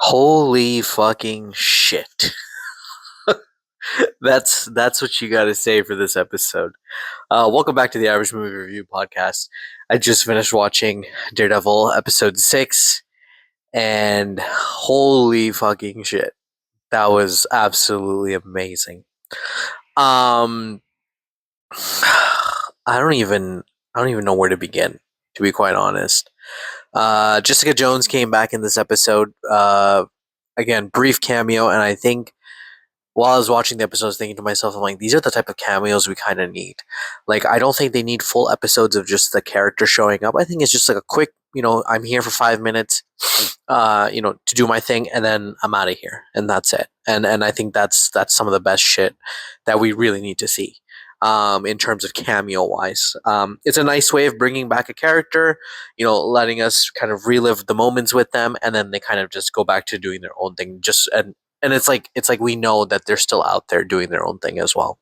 Holy fucking shit. That's what you got to say for this episode. Welcome back to the Average Movie Review Podcast. I just finished watching Daredevil episode 6, and holy fucking shit. That was absolutely amazing. Um I don't even know where to begin, to be quite honest. Jessica Jones came back in this episode. Again, brief cameo, and I think while I was watching the episode, I was thinking to myself, I'm like, these are the type of cameos we kind of need. Like, I don't think they need full episodes of just the character showing up. I think it's just like a quick, I'm here for 5 minutes, to do my thing, and then I'm out of here, and that's it. And I think that's some of the best shit that we really need to see. In terms of cameo wise, it's a nice way of bringing back a character, letting us kind of relive the moments with them, and then they kind of just go back to doing their own thing. And it's like we know that they're still out there doing their own thing as well.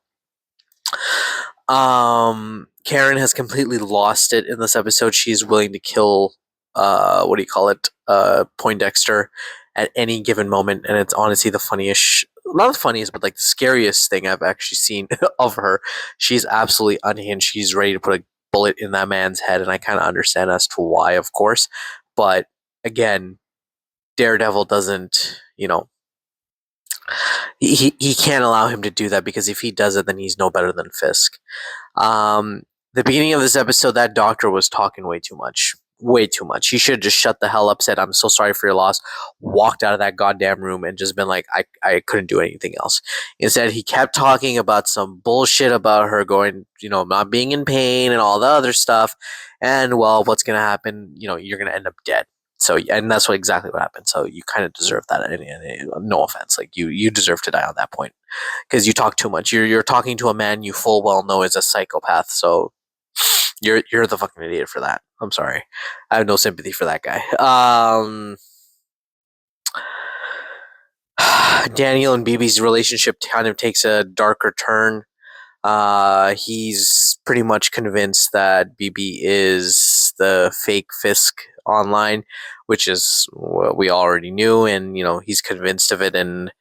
Karen has completely lost it in this episode. She's willing to kill what do you call it? Poindexter at any given moment, and it's honestly the funniest, not the funniest, but like the scariest thing I've actually seen of her. She's absolutely unhinged. She's ready to put a bullet in that man's head, and I kind of understand as to why, of course. But again, Daredevil doesn't, he can't allow him to do that, because if he does it, then he's no better than Fisk. The beginning of this episode, that doctor was talking way too much. Way too much. He should have just shut the hell up, said, "I'm so sorry for your loss," walked out of that goddamn room, and just been like, I couldn't do anything else. Instead, he kept talking about some bullshit about her going, not being in pain and all the other stuff. And, well, what's going to happen? You're going to end up dead. So, and that's exactly what happened. So you kind of deserve that. And no offense, like you deserve to die on that point, because you talk too much. You're talking to a man you full well know is a psychopath. So you're the fucking idiot for that. I'm sorry. I have no sympathy for that guy. Daniel and BB's relationship kind of takes a darker turn. He's pretty much convinced that BB is the fake FISK online, which is what we already knew, and he's convinced of it, and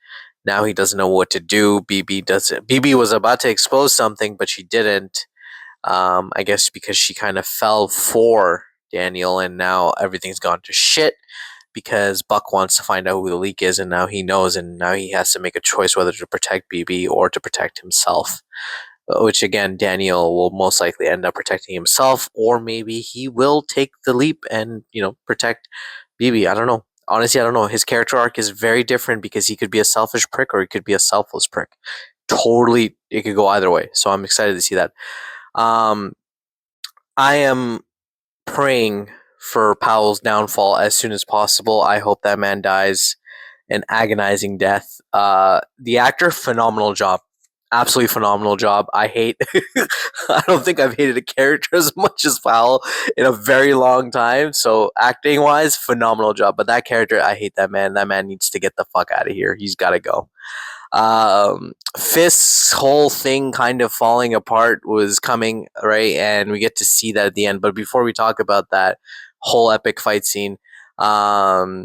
now he doesn't know what to do. BB doesn't. BB was about to expose something, but she didn't. I guess because she kind of fell for Daniel, and now everything's gone to shit because Buck wants to find out who the leak is, and now he knows, and now he has to make a choice whether to protect BB or to protect himself. Which again, Daniel will most likely end up protecting himself, or maybe he will take the leap and protect BB. I don't know. Honestly, I don't know. His character arc is very different, because he could be a selfish prick or he could be a selfless prick. Totally, it could go either way. So I'm excited to see that. I am praying for Powell's downfall as soon as possible. I hope that man dies an agonizing death. The actor, phenomenal job. Absolutely phenomenal job. I don't think I've hated a character as much as Powell in a very long time. So acting wise, phenomenal job. But that character, I hate that man. That man needs to get the fuck out of here. He's got to go. Fisk's whole thing kind of falling apart was coming, right? And we get to see that at the end. But before we talk about that whole epic fight scene, I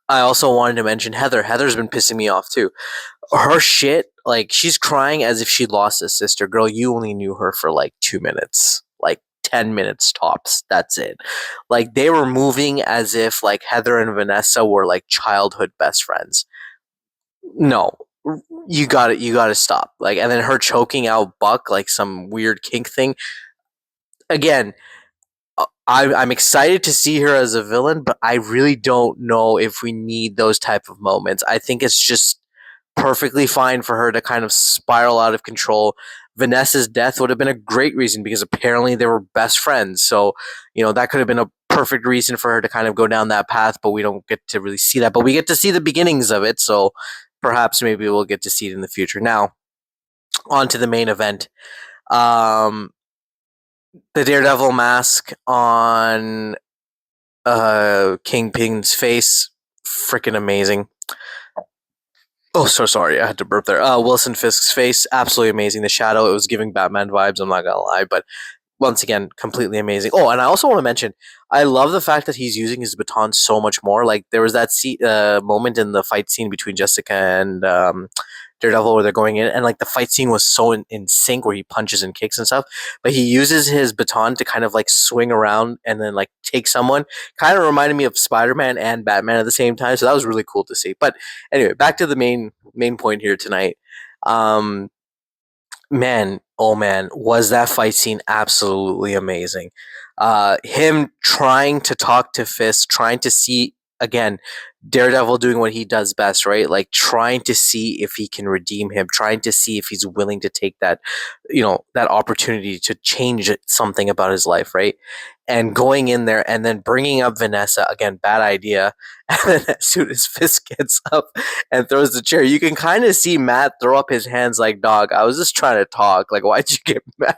also wanted to mention Heather. Heather's been pissing me off too. Her shit, like, she's crying as if she lost a sister. Girl, you only knew her for like 2 minutes, like 10 minutes tops. That's it. Like, they were moving as if like Heather and Vanessa were like childhood best friends. No, you got it. You got to stop. Like, and then her choking out Buck like some weird kink thing. Again, I'm excited to see her as a villain, but I really don't know if we need those type of moments. I think it's just perfectly fine for her to kind of spiral out of control. Vanessa's death would have been a great reason, because apparently they were best friends. So, that could have been a perfect reason for her to kind of go down that path, but we don't get to really see that. But we get to see the beginnings of it, so perhaps maybe we'll get to see it in the future. Now, on to the main event. The Daredevil mask on Kingpin's face, freaking amazing. Oh, so sorry, I had to burp there. Wilson Fisk's face, absolutely amazing. The shadow, it was giving Batman vibes, I'm not gonna lie, but once again, completely amazing. Oh, and I also want to mention, I love the fact that he's using his baton so much more. Like there was that moment in the fight scene between Jessica and Daredevil where they're going in, and like the fight scene was so in sync where he punches and kicks and stuff. But he uses his baton to kind of like swing around and then like take someone. Kind of reminded me of Spider Man and Batman at the same time. So that was really cool to see. But anyway, back to the main point here tonight. Um, Man, oh man, was that fight scene absolutely amazing. Him trying to talk to Fisk, trying to see again, Daredevil doing what he does best, right? Like trying to see if he can redeem him, trying to see if he's willing to take that, that opportunity to change something about his life, right? And going in there and then bringing up Vanessa again, bad idea. And then as soon as Fisk gets up and throws the chair, you can kind of see Matt throw up his hands like, "Dog, I was just trying to talk. Like, why'd you get mad?"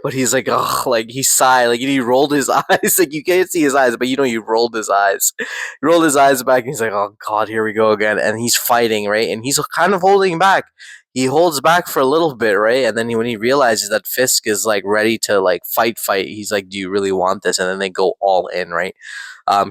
But he's like, "Ugh," like he sighed, like he rolled his eyes. Like you can't see his eyes, but he rolled his eyes. He rolled his eyes back, and he's like, "Oh God, here we go again." And he's fighting, right? And he's kind of holding back. He holds back for a little bit, right? And then when he realizes that Fisk is like ready to like fight, he's like, "Do you really want this?" And then they go all in, right?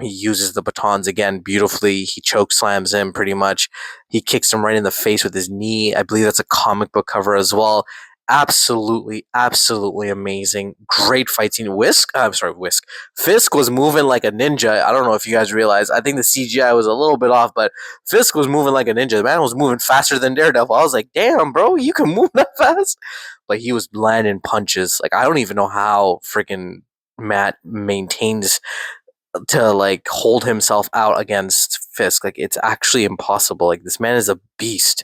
He uses the batons again beautifully. He choke slams him pretty much. He kicks him right in the face with his knee. I believe that's a comic book cover as well. Absolutely, absolutely amazing. Great fight scene. I'm sorry, Whisk. Fisk was moving like a ninja. I don't know if you guys realize. I think the CGI was a little bit off, but Fisk was moving like a ninja. The man was moving faster than Daredevil. I was like, damn, bro, you can move that fast. But he was landing punches. Like, I don't even know how freaking Matt maintains to like hold himself out against Fisk. Like, it's actually impossible. Like, this man is a beast.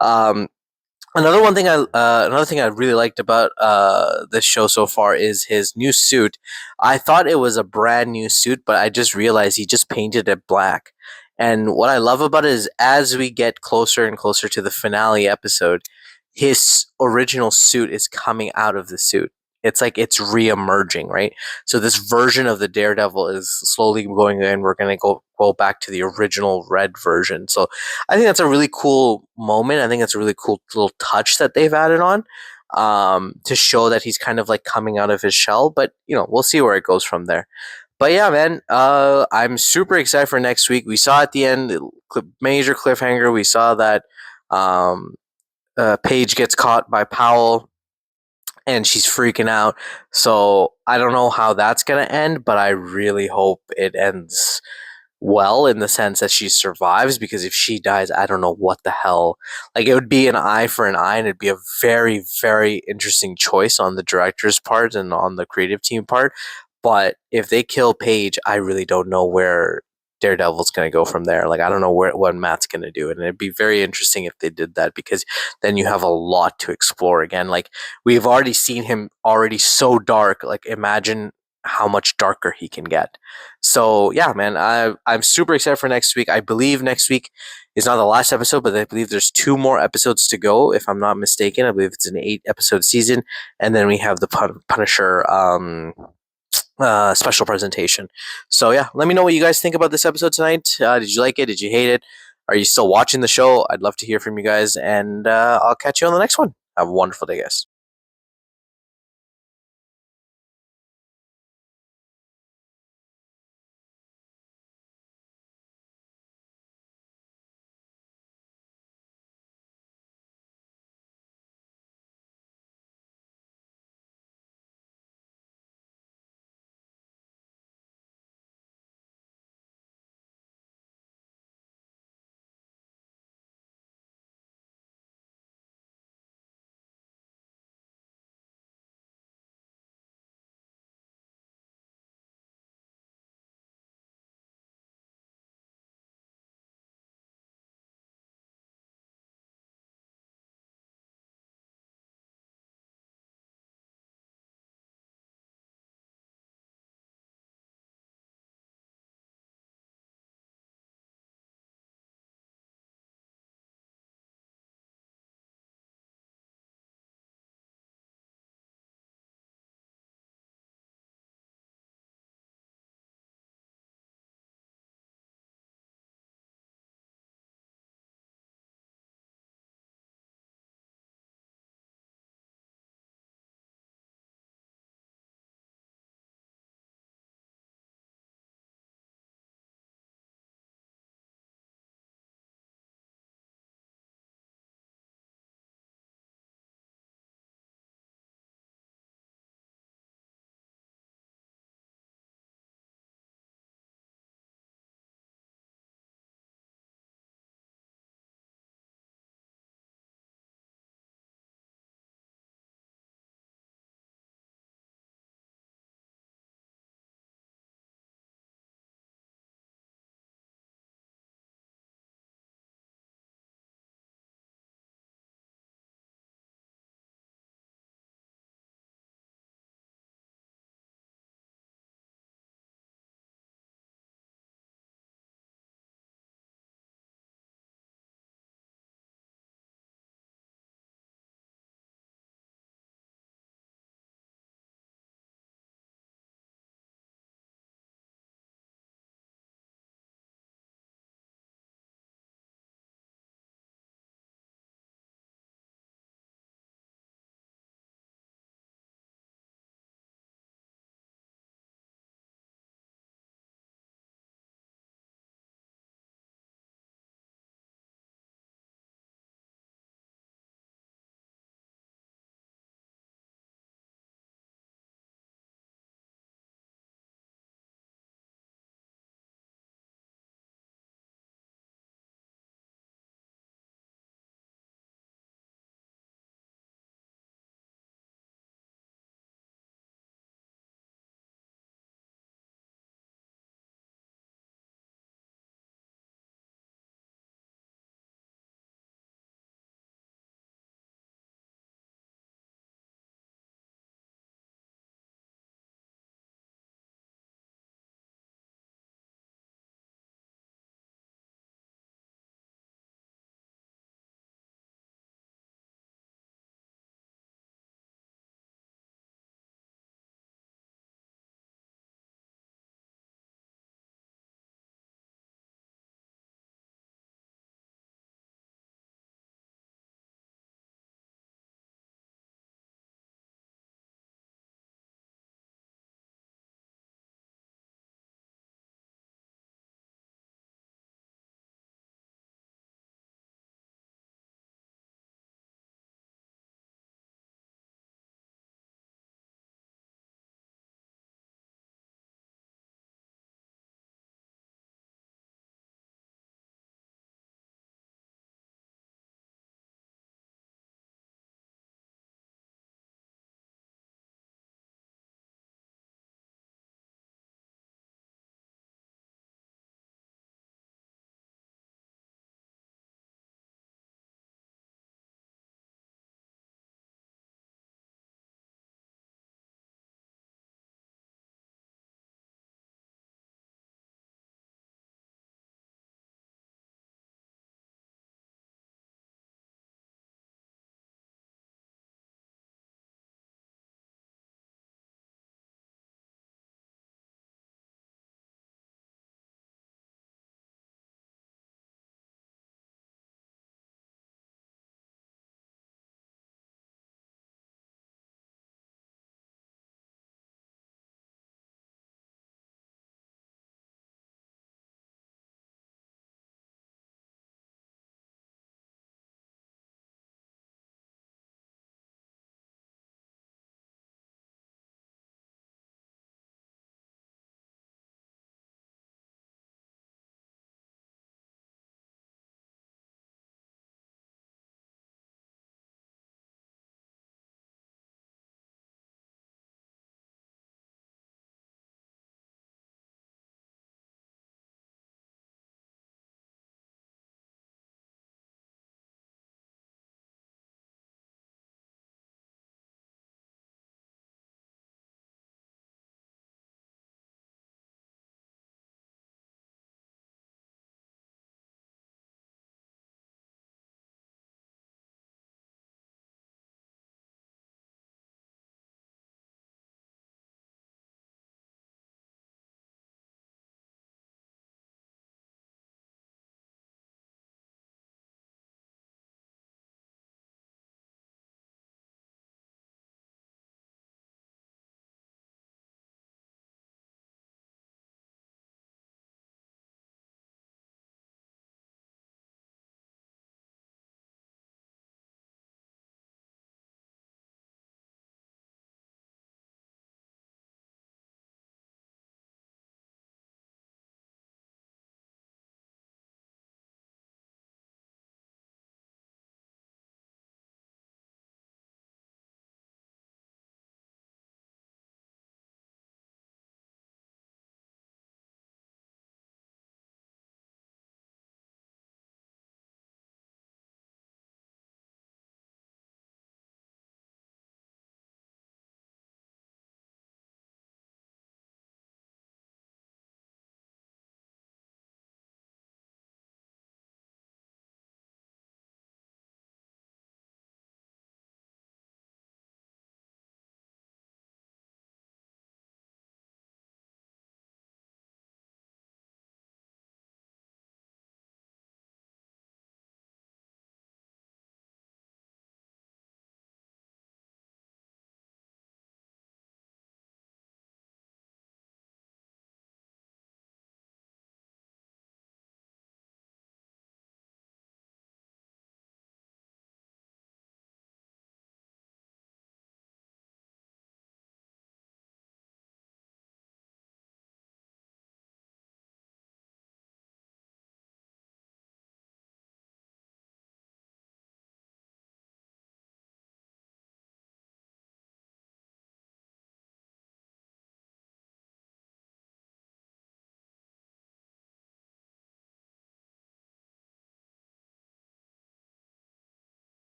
Um, another thing I really liked about this show so far is his new suit. I thought it was a brand new suit, but I just realized he just painted it black. And what I love about it is as we get closer and closer to the finale episode, his original suit is coming out of the suit. It's like it's re-emerging, right? So this version of the Daredevil is slowly going in. We're gonna go back to the original red version. So I think that's a really cool moment. I think that's a really cool little touch that they've added on to show that he's kind of like coming out of his shell. But we'll see where it goes from there. But yeah, man, I'm super excited for next week. We saw at the end major cliffhanger. We saw that um, Paige gets caught by Powell and she's freaking out. So I don't know how that's gonna end, but I really hope it ends well in the sense that she survives, because if she dies, I don't know what the hell. Like, it would be an eye for an eye, and it'd be a very, very interesting choice on the director's part and on the creative team part. But if they kill Paige, I really don't know where Daredevil's going to go from there. Like, I don't know what Matt's going to do. And it'd be very interesting if they did that, because then you have a lot to explore again. Like, we've already seen him already so dark. Like, imagine how much darker he can get. So yeah, man, I'm super excited for next week. I believe next week is not the last episode, but I believe there's two more episodes to go, if I'm not mistaken. I believe it's an 8 episode season, and then we have the Punisher special presentation. So yeah, let me know what you guys think about this episode tonight. Did you like it? Did you hate it? Are you still watching the show? I'd love to hear from you guys, and I'll catch you on the next one. Have a wonderful day, guys.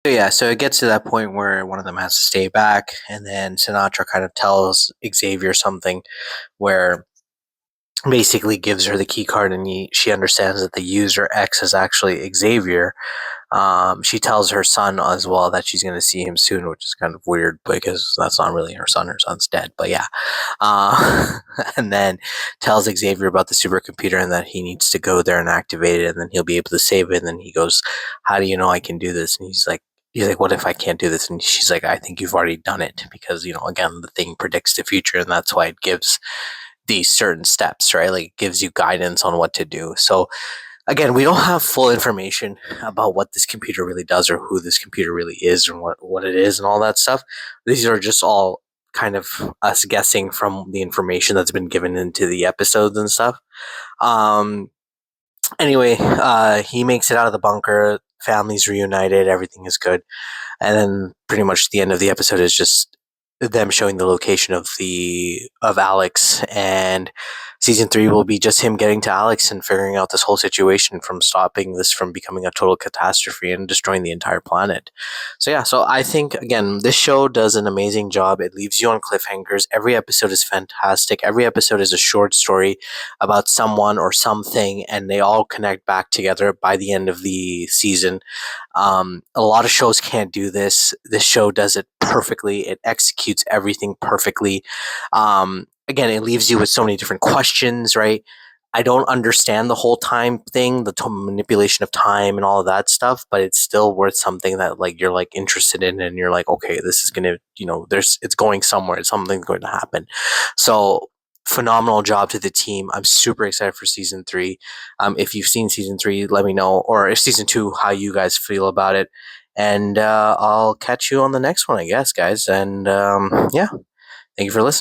So yeah, so it gets to that point where one of them has to stay back, and then Sinatra kind of tells Xavier something where basically gives her the key card, and she understands that the user X is actually Xavier. She tells her son as well that she's going to see him soon, which is kind of weird because that's not really her son. Her son's dead, but yeah. And then tells Xavier about the supercomputer and that he needs to go there and activate it, and then he'll be able to save it. And then he goes, "How do you know I can do this?" And he's like, "What if I can't do this?" And she's like, "I think you've already done it because again, the thing predicts the future, and that's why it gives these certain steps, right? Like it gives you guidance on what to do." So again, we don't have full information about what this computer really does or who this computer really is and what it is and all that stuff. These are just all kind of us guessing from the information that's been given into the episodes and stuff. Um, anyway, he makes it out of the bunker. Family's reunited. Everything is good. And then pretty much the end of the episode is just them showing the location of Alex, and season 3 will be just him getting to Alex and figuring out this whole situation from stopping this from becoming a total catastrophe and destroying the entire planet. So yeah, so I think again this show does an amazing job. It leaves you on cliffhangers. Every episode is fantastic. Every episode is a short story about someone or something, and they all connect back together by the end of the season. A lot of shows can't do this. This show does it perfectly. It executes everything perfectly. Again, it leaves you with so many different questions, right? I don't understand the whole time thing, the manipulation of time and all of that stuff, but it's still worth something that like you're like interested in, and you're like, okay, this is gonna, it's going somewhere. Something's going to happen. So phenomenal job to the team. I'm super excited for season 3. If you've seen season 3, let me know, or if season 2, how you guys feel about it. And I'll catch you on the next one, I guess, guys. And yeah, thank you for listening.